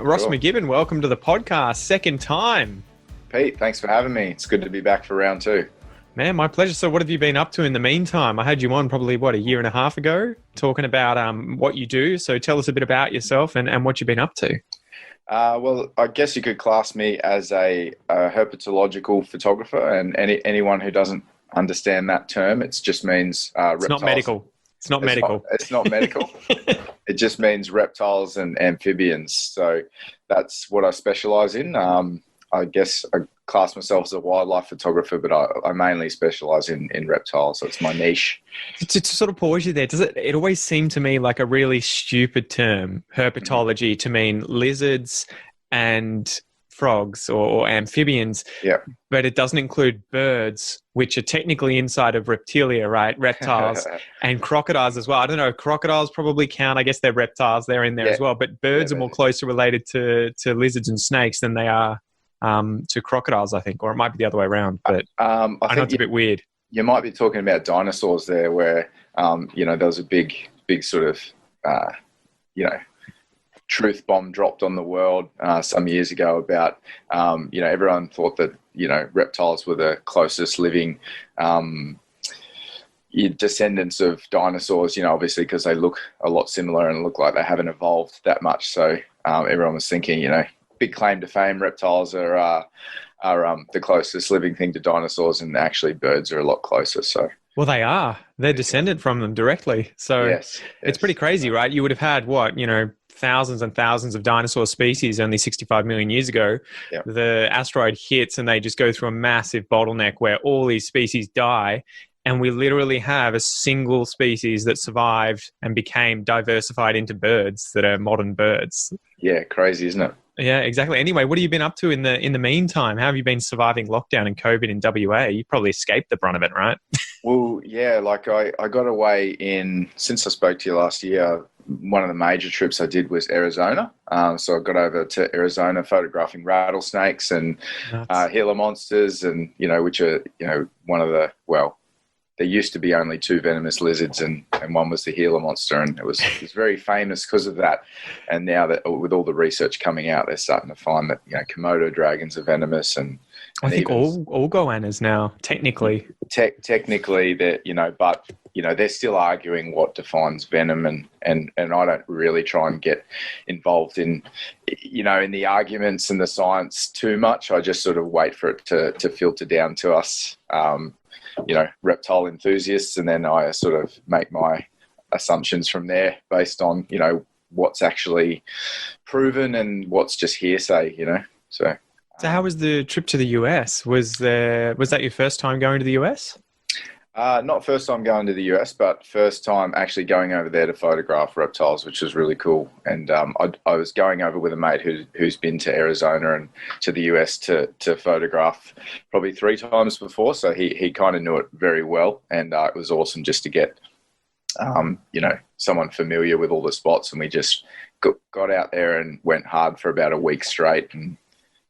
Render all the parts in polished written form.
Ross Cool. McGibbon, welcome to the podcast. Second time. Pete, thanks for having me. It's good to be back for round two. Man, my pleasure. So what have you been up to in the meantime? I had you on probably, a year and a half ago, talking about what you do. So tell us a bit about yourself and what you've been up to. Well, I guess you could class me as a herpetological photographer, and anyone who doesn't understand that term, it just means reptiles. It's not medical. It's not medical. It's not medical. It just means reptiles and amphibians. So that's what I specialize in. I guess I class myself as a wildlife photographer, but I mainly specialize in reptiles. So it's my niche. To sort of pause you there, does it always seem to me like a really stupid term, herpetology, to mean lizards and frogs or amphibians, Yeah. but it doesn't include birds, which are technically inside of reptilia, right? Reptiles and crocodiles as well. I don't know, crocodiles probably count. I guess they're reptiles, they're in there as well, but birds are more closely related to lizards and snakes than they are to crocodiles, I think, or it might be the other way around, but I know it's a bit weird. You might be talking about dinosaurs there where, there was a big sort of, truth bomb dropped on the world some years ago about, everyone thought that, reptiles were the closest living descendants of dinosaurs, obviously because they look a lot similar and look like they haven't evolved that much. So everyone was thinking, big claim to fame, reptiles are the closest living thing to dinosaurs, and actually birds are a lot closer. So, well, they are. They're descended from them directly. So yes. It's pretty crazy, right? You would have had thousands and thousands of dinosaur species only 65 million years ago. Yep. The asteroid hits and they just go through a massive bottleneck where all these species die. And we literally have a single species that survived and became diversified into birds that are modern birds. Yeah, crazy, isn't it? Yeah, exactly. Anyway, what have you been up to in the meantime? How have you been surviving lockdown and COVID in WA? You probably escaped the brunt of it, right? Well, yeah, like I got away since I spoke to you last year, one of the major trips I did was Arizona. So I got over to Arizona photographing rattlesnakes and Gila monsters, and, which are, one of the, there used to be only two venomous lizards, and one was the Gila monster, and it was very famous because of that. And now that with all the research coming out, they're starting to find that Komodo dragons are venomous, and I think all goannas now technically. Technically, but they're still arguing what defines venom, and I don't really try and get involved in in the arguments and the science too much. I just sort of wait for it to filter down to us. Reptile enthusiasts, and then I sort of make my assumptions from there based on, what's actually proven and what's just hearsay, So how was the trip to the US? Was that your first time going to the US? Not first time going to the US, but first time actually going over there to photograph reptiles, which was really cool. And I was going over with a mate who's been to Arizona and to the US to photograph probably 3 times before, so he kind of knew it very well, and it was awesome just to get someone familiar with all the spots, and we just got out there and went hard for about a week straight, and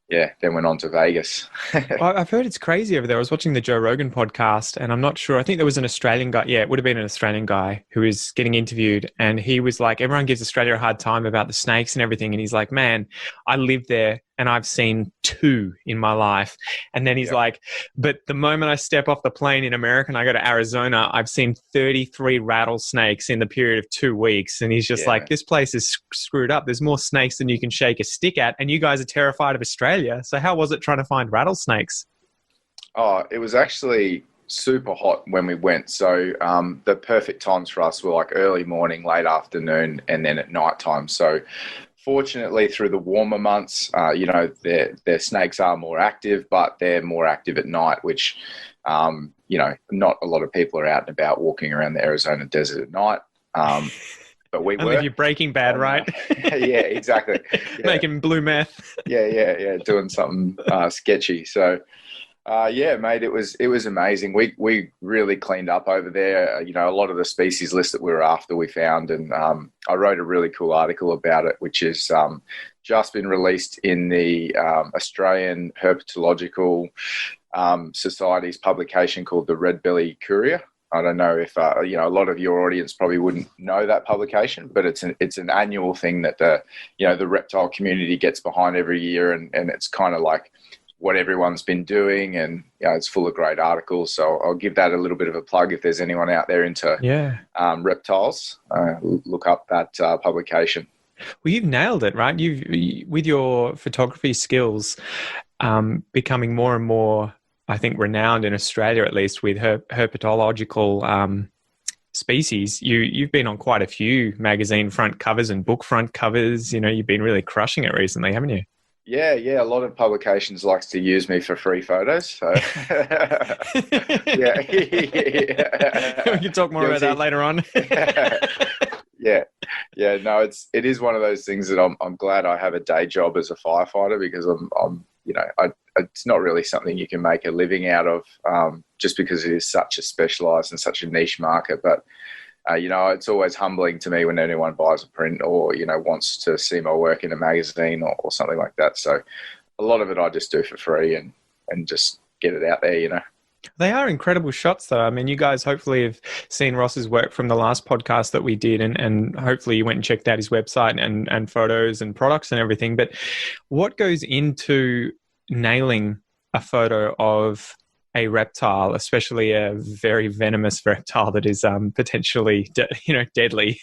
then went on to Vegas. I've heard it's crazy over there. I was watching the Joe Rogan podcast, and I'm not sure. I think there was an Australian guy. Yeah, it would have been an Australian guy who was getting interviewed, and he was like, everyone gives Australia a hard time about the snakes and everything. And he's like, man, I lived there and I've seen 2 in my life. And then he's like, but the moment I step off the plane in America and I go to Arizona, I've seen 33 rattlesnakes in the period of 2 weeks. And he's just like, this place is screwed up. There's more snakes than you can shake a stick at. And you guys are terrified of Australia. So how was it trying to find rattlesnakes? Oh, it was actually super hot when we went. So the perfect times for us were like early morning, late afternoon, and then at night time. So fortunately, through the warmer months, their snakes are more active, but they're more active at night, which, not a lot of people are out and about walking around the Arizona desert at night. But we were. You're Breaking Bad, right? Yeah, exactly. Yeah. Making blue meth. Yeah, doing something sketchy. So, mate, it was amazing. We really cleaned up over there. A lot of the species list that we were after we found, and I wrote a really cool article about it, which is just been released in the Australian Herpetological Society's publication called the Red Belly Courier. I don't know if a lot of your audience probably wouldn't know that publication, but it's an annual thing that the reptile community gets behind every year, and it's kind of like what everyone's been doing, and it's full of great articles. So I'll give that a little bit of a plug if there's anyone out there into reptiles. Look up that publication. Well, you've nailed it, right? You've, with your photography skills, becoming more and more, I think, renowned in Australia, at least with herpetological species. You've been on quite a few magazine front covers and book front covers. You've been really crushing it recently, haven't you? Yeah. A lot of publications likes to use me for free photos. So yeah. We can talk more about that later on. Yeah. No, it is one of those things that I'm glad I have a day job as a firefighter, because it's not really something you can make a living out of, just because it is such a specialised and such a niche market. But it's always humbling to me when anyone buys a print or wants to see my work in a magazine or something like that. So a lot of it I just do for free and just get it out there. They are incredible shots, though. I mean, you guys hopefully have seen Ross's work from the last podcast that we did, and hopefully you went and checked out his website and photos and products and everything. But what goes into nailing a photo of a reptile, especially a very venomous reptile that is potentially, deadly?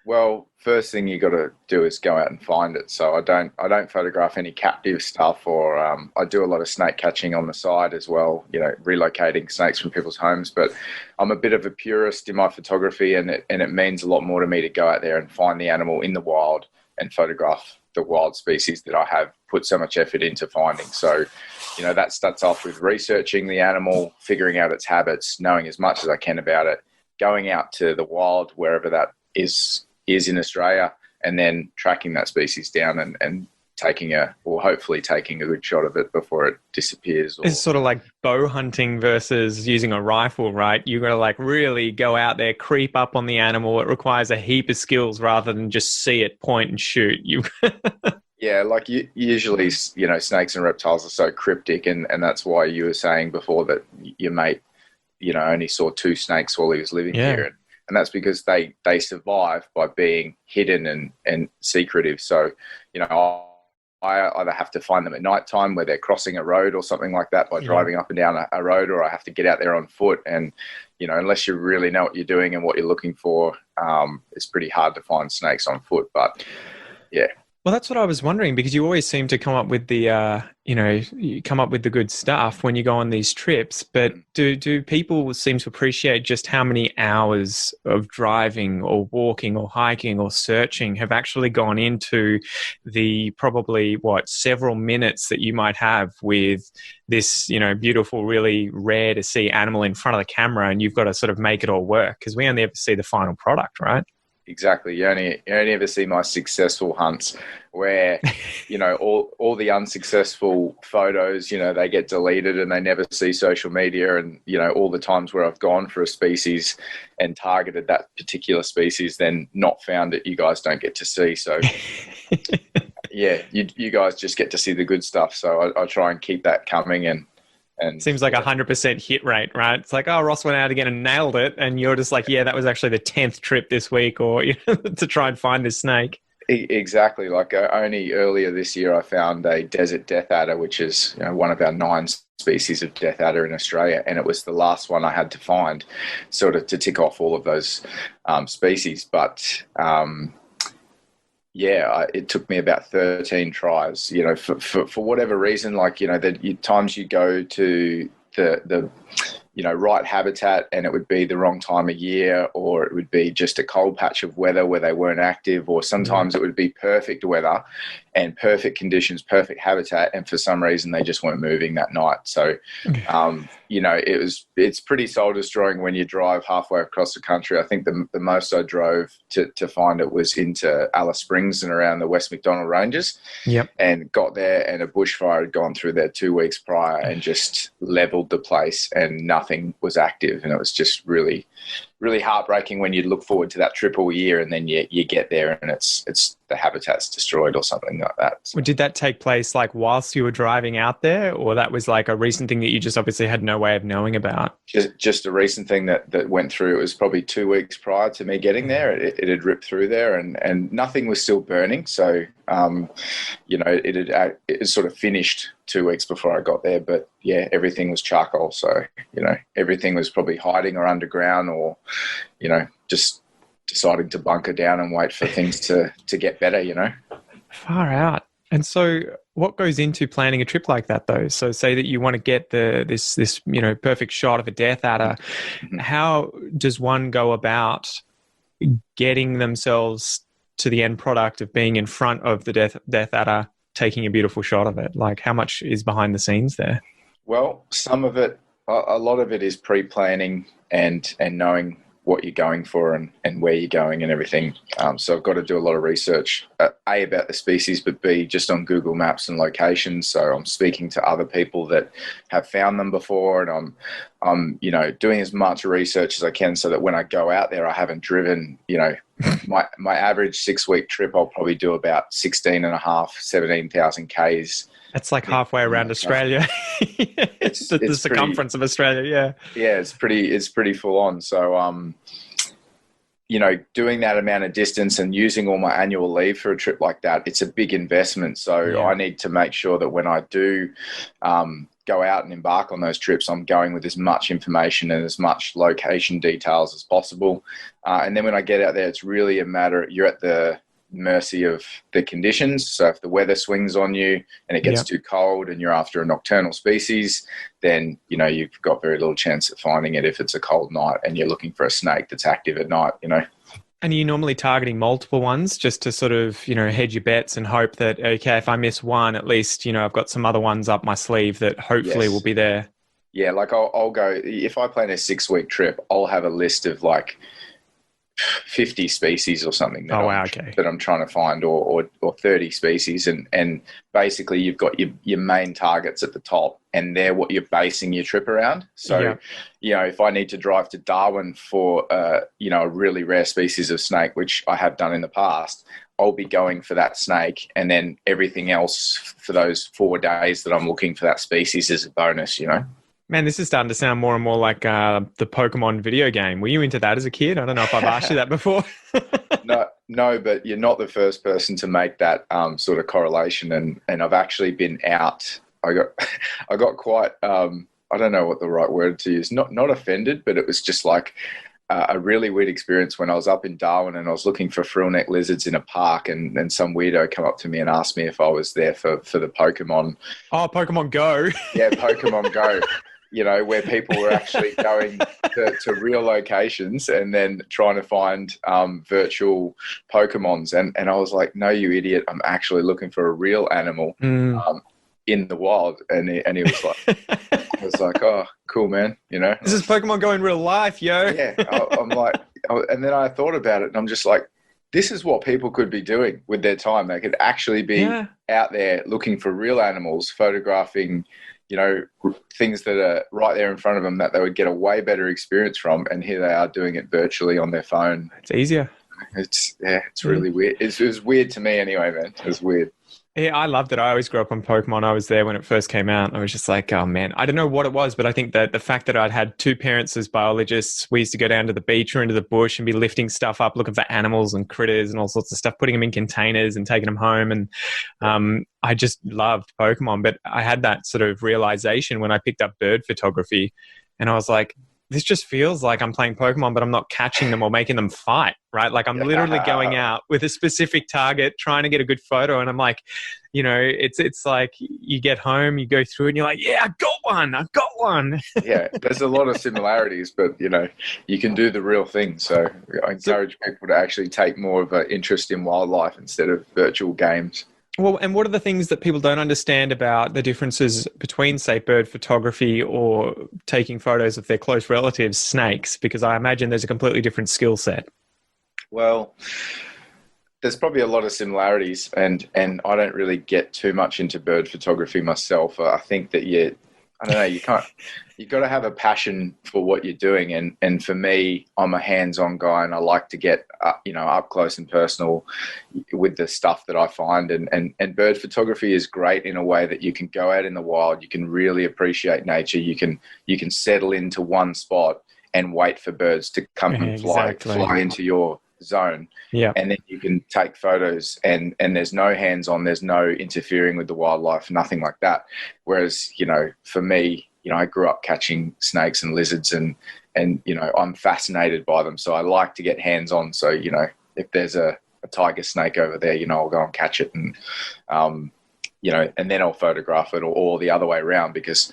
Well, first thing you got to do is go out and find it. So I don't photograph any captive stuff, or I do a lot of snake catching on the side as well, relocating snakes from people's homes. But I'm a bit of a purist in my photography, and it means a lot more to me to go out there and find the animal in the wild and photograph the wild species that I have put so much effort into finding. So, that starts off with researching the animal, figuring out its habits, knowing as much as I can about it, going out to the wild, wherever that is in Australia, and then tracking that species down and hopefully taking a good shot of it before it disappears. It's sort of like bow hunting versus using a rifle, right? You've got to really go out there, creep up on the animal. It requires a heap of skills rather than just see it, point and shoot. Yeah, usually, snakes and reptiles are so cryptic, and that's why you were saying before that your mate, only saw 2 snakes while he was living here. And that's because they survive by being hidden and secretive. So, I either have to find them at night time where they're crossing a road or something like that by driving up and down a road, or I have to get out there on foot. And, unless you really know what you're doing and what you're looking for, it's pretty hard to find snakes on foot. But, yeah. Well, that's what I was wondering, because you always seem to come up with the, you come up with the good stuff when you go on these trips. But do people seem to appreciate just how many hours of driving or walking or hiking or searching have actually gone into the probably, several minutes that you might have with this, beautiful, really rare to see animal in front of the camera, and you've got to sort of make it all work, because we only ever see the final product, right? Exactly. You only ever see my successful hunts where, all the unsuccessful photos, they get deleted and they never see social media. And, all the times where I've gone for a species and targeted that particular species, then not found it, you guys don't get to see. So, yeah, you guys just get to see the good stuff. So I try and keep that coming, and seems like 100% hit rate, right? It's like, oh, Ross went out again and nailed it. And you're just like, yeah, that was actually the 10th trip this week, or to try and find this snake. Exactly. Only earlier this year, I found a desert death adder, which is one of our 9 species of death adder in Australia. And it was the last one I had to find, sort of to tick off all of those species. But it took me about 13 tries, for whatever reason, the times you go to the right habitat and it would be the wrong time of year, or it would be just a cold patch of weather where they weren't active, or sometimes it would be perfect weather and perfect conditions, perfect habitat, and for some reason they just weren't moving that night. So, it's pretty soul destroying when you drive halfway across the country. I think the most I drove to find it was into Alice Springs and around the West MacDonnell Ranges. Yep. And got there, and a bushfire had gone through there 2 weeks prior and just leveled the place, and nothing was active. And it was just really, really heartbreaking when you look forward to that trip all year and then you get there and it's the habitat's destroyed or something like that. So. Well, did that take place like whilst you were driving out there, or that was like a recent thing that you just obviously had no way of knowing about? Just a recent thing that went through. It was probably 2 weeks prior to me getting there. It had ripped through there and nothing was still burning. So, it had sort of finished 2 weeks before I got there. But yeah, everything was charcoal. So, everything was probably hiding or underground or, just deciding to bunker down and wait for things to get better, Far out. And so what goes into planning a trip like that, though? So say that you want to get this perfect shot of a death adder. Mm-hmm. How does one go about getting themselves to the end product of being in front of the death adder, taking a beautiful shot of it? Like, how much is behind the scenes there? Well, some of it, a lot of it is pre-planning and knowing what you're going for and where you're going and everything. So I've got to do a lot of research, A, about the species, but B, just on Google Maps and locations. So I'm speaking to other people that have found them before, and I'm doing as much research as I can so that when I go out there, I haven't driven, my average 6-week trip, I'll probably do about 17,000 Ks. That's like halfway around Australia. It's the circumference of Australia, yeah. Yeah, it's pretty full on. So, doing that amount of distance and using all my annual leave for a trip like that, it's a big investment. So yeah. I need to make sure that when I do go out and embark on those trips, I'm going with as much information and as much location details as possible. And then when I get out there, it's really a matter, you're at the mercy of the conditions. So if the weather swings on you and it gets too cold and you're after a nocturnal species, then you've got very little chance of finding it if it's a cold night and you're looking for a snake that's active at night. And are you normally targeting multiple ones just to sort of hedge your bets and hope that, okay, if I miss one, at least I've got some other ones up my sleeve that hopefully will be there? Yeah, like I'll go, if I plan a 6-week trip, I'll have a list of like 50 species or something that I'm trying to find, or 30 species, and basically you've got your main targets at the top, and they're what you're basing your trip around. So if I need to drive to Darwin for a really rare species of snake, which I have done in the past, I'll be going for that snake, and then everything else for those 4 days that I'm looking for that species is a bonus. Man, this is starting to sound more and more like the Pokemon video game. Were you into that as a kid? I don't know if I've asked you that before. No, but you're not the first person to make that sort of correlation. And I've actually been out. I got quite, I don't know what the right word to use, not offended, but it was just like a really weird experience when I was up in Darwin and I was looking for frillneck lizards in a park, and some weirdo came up to me and asked me if I was there for the Pokemon. Oh, Pokemon Go. Yeah, Pokemon Go. Where people were actually going to real locations and then trying to find virtual Pokemons. And I was like, no, you idiot. I'm actually looking for a real animal in the wild. And he was like, I was like, oh, cool, man. This is Pokemon Go in real life, yo. Yeah. I'm like, and then I thought about it and I'm just like, this is what people could be doing with their time. They could actually be out there looking for real animals, photographing things that are right there in front of them that they would get a way better experience from. And here they are doing it virtually on their phone. It's easier. It's really weird. It was weird to me anyway, man. It was weird. Yeah, I loved it. I always grew up on Pokemon. I was there when it first came out. I was just like, oh man, I don't know what it was, but I think that the fact that I'd had 2 parents as biologists, we used to go down to the beach or into the bush and be lifting stuff up, looking for animals and critters and all sorts of stuff, putting them in containers and taking them home. And I just loved Pokemon. But I had that sort of realization when I picked up bird photography, and I was like, this just feels like I'm playing Pokemon, but I'm not catching them or making them fight, right? Like I'm literally going out with a specific target, trying to get a good photo. And I'm like, it's like you get home, you go through it and you're like, yeah, I've got one. Yeah, there's a lot of similarities, but you can do the real thing. So I encourage people to actually take more of an interest in wildlife instead of virtual games. Well, and what are the things that people don't understand about the differences between, say, bird photography or taking photos of their close relatives, snakes? Because I imagine there's a completely different skill set. Well, there's probably a lot of similarities, and I don't really get too much into bird photography myself. I think that I don't know, you've got to have a passion for what you're doing. And for me, I'm a hands-on guy, and I like to get, up close and personal with the stuff that I find. And bird photography is great in a way that you can go out in the wild. You can really appreciate nature. You can settle into one spot and wait for birds to come and fly into your zone. Yeah. And then you can take photos, and there's no hands-on, there's no interfering with the wildlife, nothing like that. Whereas, for me, I grew up catching snakes and lizards, and I'm fascinated by them. So I like to get hands-on. So, if there's a tiger snake over there, I'll go and catch it, and, and then I'll photograph it, or the other way around, because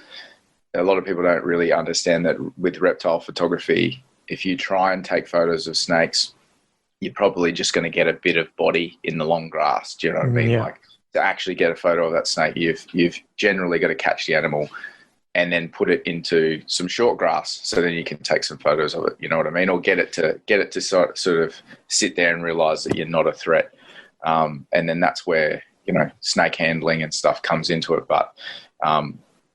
a lot of people don't really understand that with reptile photography, if you try and take photos of snakes, you're probably just going to get a bit of body in the long grass. Do you know what I mean? Yeah. Like, to actually get a photo of that snake, you've generally got to catch the animal and then put it into some short grass, so then you can take some photos of it. You know what I mean? Or get it to sort of sit there and realize that you're not a threat. And then that's where, snake handling and stuff comes into it. But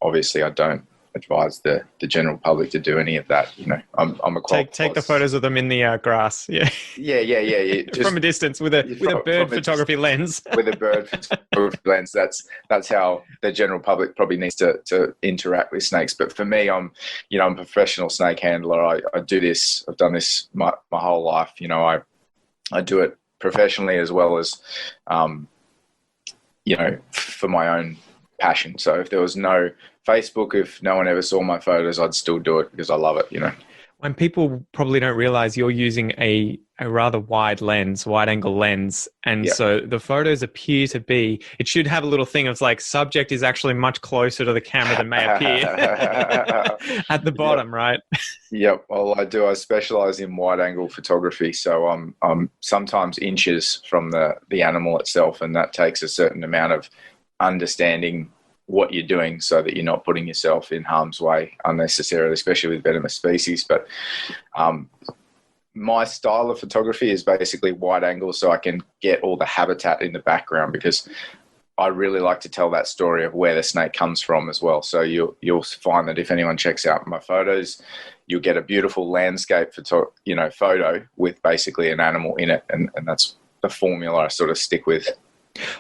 obviously I don't advise the general public to do any of that. I'm a take the photos of them in the grass. Yeah. Just from a distance with a bird photography lens. With a bird photography lens. That's how the general public probably needs to interact with snakes. But for me, I'm a professional snake handler. I do this. I've done this my whole life. I do it professionally as well as, for my own passion. So if there was no Facebook, if no one ever saw my photos, I'd still do it because I love it, When people probably don't realize you're using a rather wide angle lens. And so the photos appear to be, it should have a little thing of like, subject is actually much closer to the camera than may appear at the bottom, right? Yep. Well, I do. I specialize in wide angle photography. So I'm sometimes inches from the animal itself. And that takes a certain amount of understanding what you're doing so that you're not putting yourself in harm's way unnecessarily, especially with venomous species. But my style of photography is basically wide angle, so I can get all the habitat in the background, because I really like to tell that story of where the snake comes from as well. So you'll find that if anyone checks out my photos, you'll get a beautiful landscape photo with basically an animal in it, and that's the formula I sort of stick with.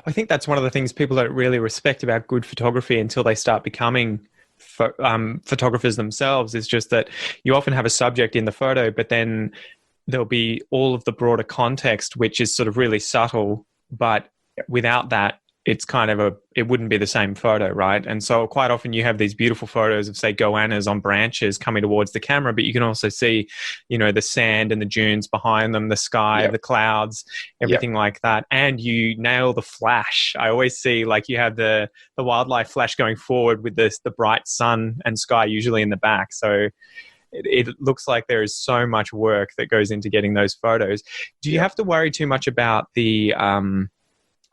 I think that's one of the things people don't really respect about good photography until they start becoming photographers themselves, is just that you often have a subject in the photo, but then there'll be all of the broader context, which is sort of really subtle, but without that, it's kind of it wouldn't be the same photo, right? And so quite often you have these beautiful photos of, say, goannas on branches coming towards the camera, but you can also see, the sand and the dunes behind them, the sky, the clouds, everything like that. And you nail the flash. I always see, like, you have the wildlife flash going forward with the bright sun and sky usually in the back. So it looks like there is so much work that goes into getting those photos. Do you have to worry too much about the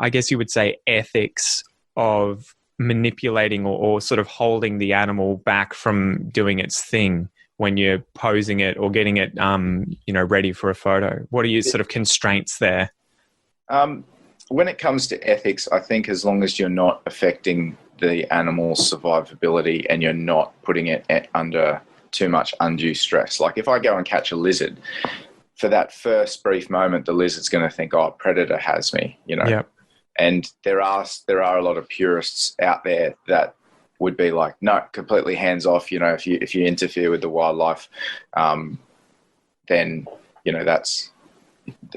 I guess you would say, ethics of manipulating or sort of holding the animal back from doing its thing when you're posing it or getting it, ready for a photo? What are your sort of constraints there? When it comes to ethics, I think as long as you're not affecting the animal's survivability and you're not putting it under too much undue stress. Like if I go and catch a lizard, for that first brief moment, the lizard's going to think, "Oh, a predator has me," Yep. And there are a lot of purists out there that would be like, no, completely hands off. If you interfere with the wildlife, then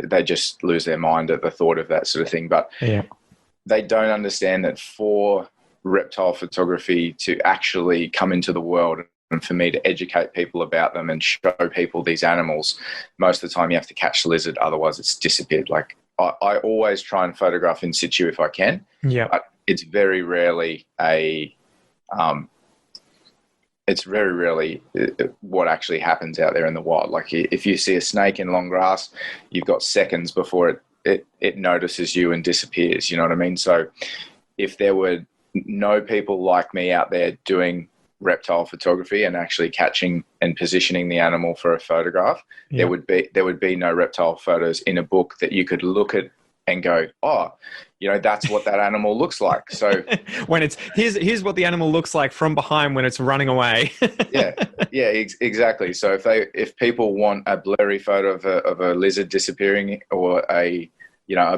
they just lose their mind at the thought of that sort of thing. But they don't understand that for reptile photography to actually come into the world, and for me to educate people about them and show people these animals, most of the time you have to catch the lizard, otherwise it's disappeared. Like I always try and photograph in situ if I can. Yeah. But it's very rarely what actually happens out there in the wild. Like if you see a snake in long grass, you've got seconds before it notices you and disappears. You know what I mean? So if there were no people like me out there doing reptile photography and actually catching and positioning the animal for a photograph, there would be no reptile photos in a book that you could look at and go, "Oh, that's what that animal looks like. So when it's here's what the animal looks like from behind when it's running away. Exactly. So if people want a blurry photo of a lizard disappearing, or a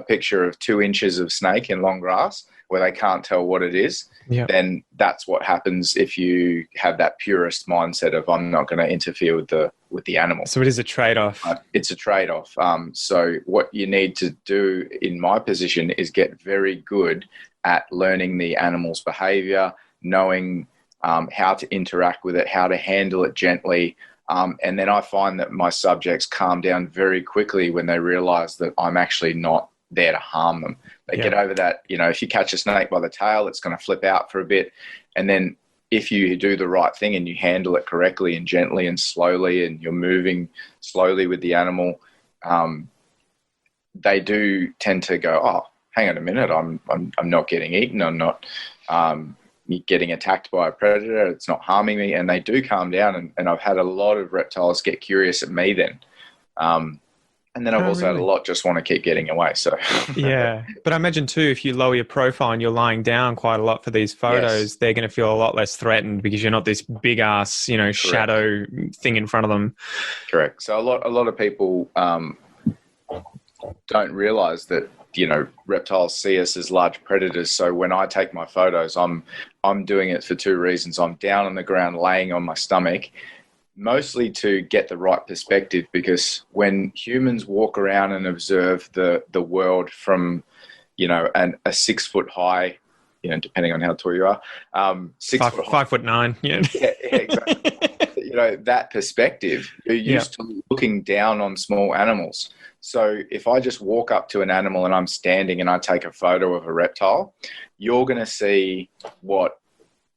picture of 2 inches of snake in long grass where they can't tell what it is, then that's what happens if you have that purist mindset of, I'm not going to interfere with the animal. So it is a trade-off. It's a trade-off. So what you need to do in my position is get very good at learning the animal's behavior, knowing how to interact with it, how to handle it gently. And then I find that my subjects calm down very quickly when they realize that I'm actually not there to harm them. They get over that, if you catch a snake by the tail, it's going to flip out for a bit. And then if you do the right thing and you handle it correctly and gently and slowly, and you're moving slowly with the animal, they do tend to go, oh, hang on a minute, I'm not getting eaten, I'm not getting attacked by a predator, it's not harming me. And they do calm down. And I've had a lot of reptiles get curious at me then. And then I've also had a lot just want to keep getting away. So yeah, but I imagine too, if you lower your profile and you're lying down quite a lot for these photos, they're going to feel a lot less threatened because you're not this big ass, shadow thing in front of them. Correct. So a lot of people don't realize that reptiles see us as large predators. So when I take my photos, I'm doing it for 2 reasons. I'm down on the ground, laying on my stomach, mostly to get the right perspective, because when humans walk around and observe the world from, a 6 foot high, depending on how tall you are, 5'9", exactly. That perspective, you're used to looking down on small animals. So if I just walk up to an animal and I'm standing and I take a photo of a reptile, you're going to see what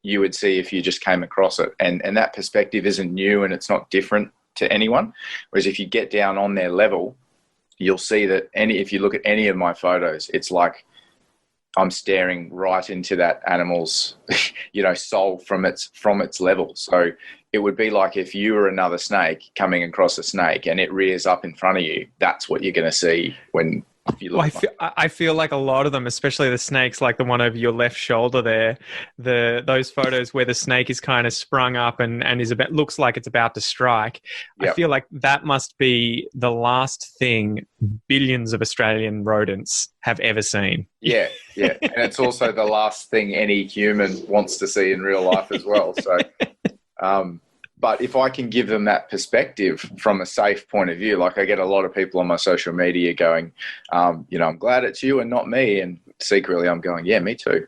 you would see if you just came across it. And that perspective isn't new and it's not different to anyone. Whereas if you get down on their level, you'll see that if you look at any of my photos, it's like I'm staring right into that animal's, soul from its level. So it would be like if you were another snake coming across a snake and it rears up in front of you, that's what you're going to see when you look. I feel like a lot of them, especially the snakes, like the one over your left shoulder there, those photos where the snake is kind of sprung up and looks like it's about to strike. Yep. I feel like that must be the last thing billions of Australian rodents have ever seen. Yeah. And it's also the last thing any human wants to see in real life as well. So, but if I can give them that perspective from a safe point of view, like I get a lot of people on my social media going, I'm glad it's you and not me. And secretly I'm going, yeah, me too.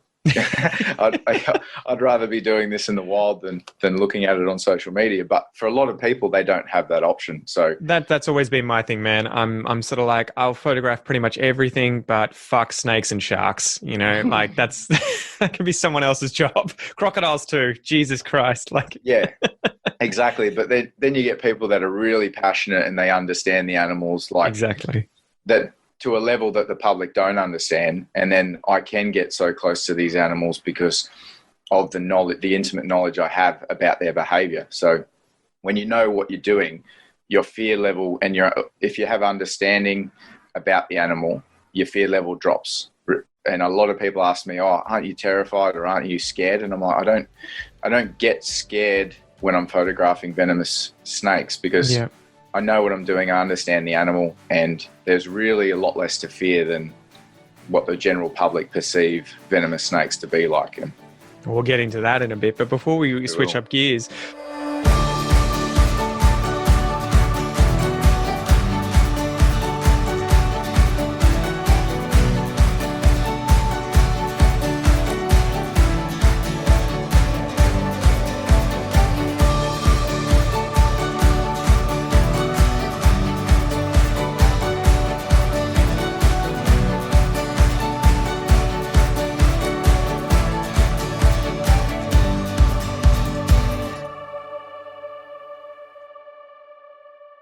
I'd rather be doing this in the wild than looking at it on social media. But for a lot of people, they don't have that option. So that's always been my thing, man. I'm sort of like, I'll photograph pretty much everything, but fuck snakes and sharks. Like that could be someone else's job. Crocodiles too. Jesus Christ. Yeah, exactly. But then you get people that are really passionate and they understand the animals, exactly that, to a level that the public don't understand. And then I can get so close to these animals because of the knowledge, the intimate knowledge I have about their behavior. So when you know what you're doing, your fear level, and if you have understanding about the animal, your fear level drops. And a lot of people ask me, oh, aren't you terrified or aren't you scared? And I'm like, I don't get scared when I'm photographing venomous snakes because I know what I'm doing. I understand the animal, and there's really a lot less to fear than what the general public perceive venomous snakes to be like. And we'll get into that in a bit. But before we switch up gears,